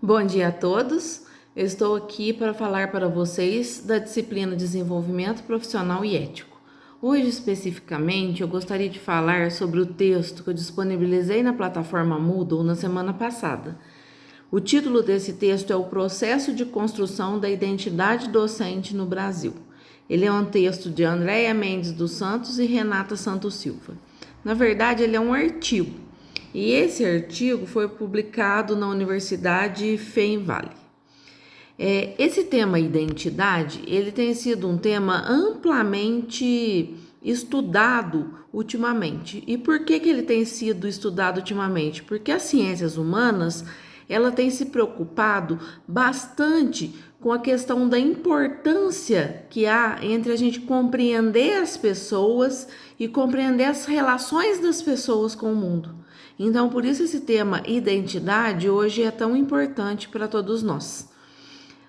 Bom dia a todos. Eu estou aqui para falar para vocês da disciplina Desenvolvimento Profissional e Ético. Hoje, especificamente, eu gostaria de falar sobre o texto que eu disponibilizei na plataforma Moodle na semana passada. O título desse texto é O Processo de Construção da Identidade Docente no Brasil. Ele é um texto de Andréia Mendes dos Santos e Renata Santos Silva. Na verdade, ele é um artigo. E esse artigo foi publicado na Universidade Fen Valley. Esse tema identidade, ele tem sido um tema amplamente estudado ultimamente. E por que ele tem sido estudado ultimamente? Porque as ciências humanas, ela tem se preocupado bastante com a questão da importância que há entre a gente compreender as pessoas e compreender as relações das pessoas com o mundo. Então, por isso esse tema identidade hoje é tão importante para todos nós.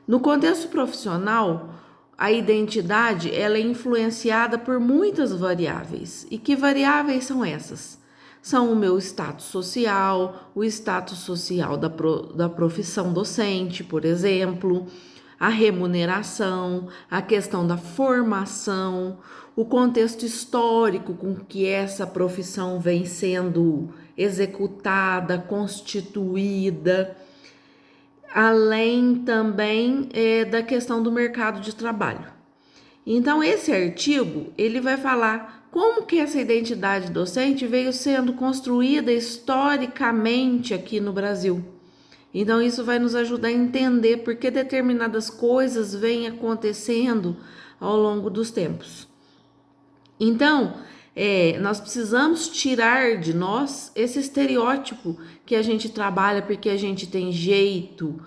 No contexto profissional, a identidade ela é influenciada por muitas variáveis. E que variáveis são essas? São o meu status social, o status social da profissão docente, por exemplo, a remuneração, a questão da formação, o contexto histórico com que essa profissão vem sendo executada, constituída, além também da questão do mercado de trabalho. Então, esse artigo, ele vai falar como que essa identidade docente veio sendo construída historicamente aqui no Brasil. Então, isso vai nos ajudar a entender por que determinadas coisas vêm acontecendo ao longo dos tempos. Então, nós precisamos tirar de nós esse estereótipo que a gente trabalha porque a gente tem jeito,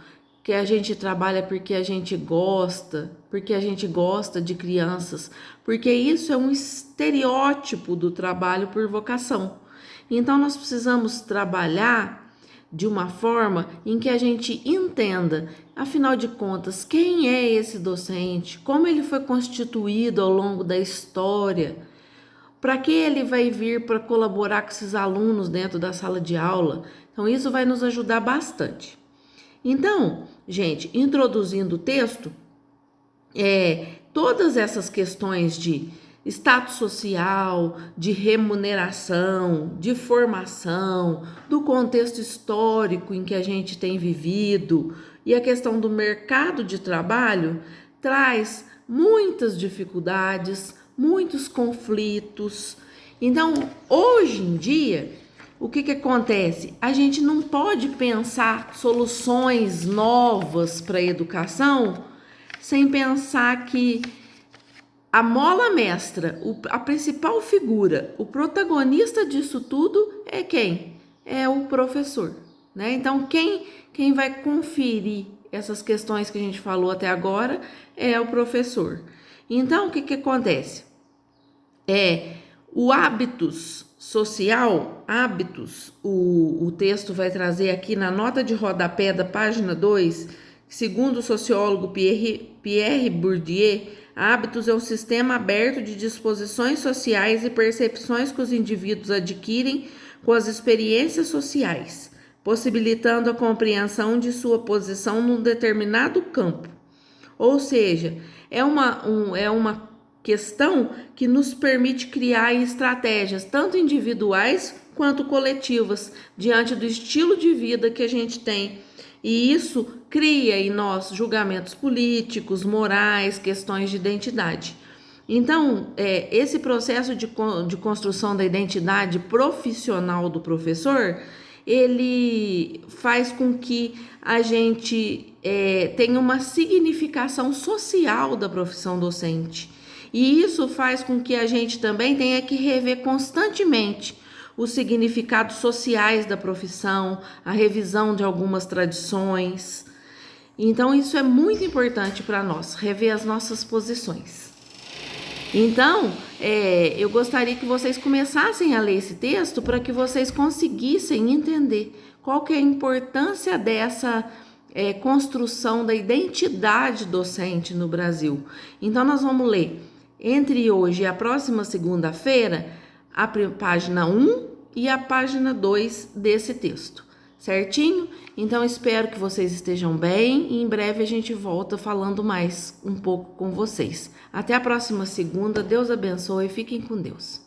que a gente trabalha porque a gente gosta de crianças, porque isso é um estereótipo do trabalho por vocação. Então, nós precisamos trabalhar de uma forma em que a gente entenda, afinal de contas, quem é esse docente, como ele foi constituído ao longo da história, para que ele vai vir para colaborar com esses alunos dentro da sala de aula. Então, isso vai nos ajudar bastante. Então, gente, introduzindo o texto, todas essas questões de status social, de remuneração, de formação, do contexto histórico em que a gente tem vivido e a questão do mercado de trabalho traz muitas dificuldades, muitos conflitos. Então, hoje em dia, o que acontece? A gente não pode pensar soluções novas para a educação sem pensar que a mola mestra, a principal figura, o protagonista disso tudo é quem? É o professor, né? Então, quem vai conferir essas questões que a gente falou até agora é o professor. Então, o que acontece? O hábitos social, o texto vai trazer aqui na nota de rodapé da página 2, segundo o sociólogo Pierre Bourdieu, hábitos é um sistema aberto de disposições sociais e percepções que os indivíduos adquirem com as experiências sociais, possibilitando a compreensão de sua posição num determinado campo. Ou seja, é uma questão que nos permite criar estratégias tanto individuais quanto coletivas diante do estilo de vida que a gente tem. E isso cria em nós julgamentos políticos, morais, questões de identidade. Então, esse processo de construção da identidade profissional do professor, ele faz com que a gente tenha uma significação social da profissão docente. E isso faz com que a gente também tenha que rever constantemente os significados sociais da profissão, a revisão de algumas tradições. Então, isso é muito importante para nós, rever as nossas posições. Então, eu gostaria que vocês começassem a ler esse texto para que vocês conseguissem entender qual que é a importância dessa construção da identidade docente no Brasil. Então, nós vamos ler entre hoje e a próxima segunda-feira a página 1 e a página 2 desse texto, certinho? Então espero que vocês estejam bem e em breve a gente volta falando mais um pouco com vocês. Até a próxima segunda, Deus abençoe e fiquem com Deus.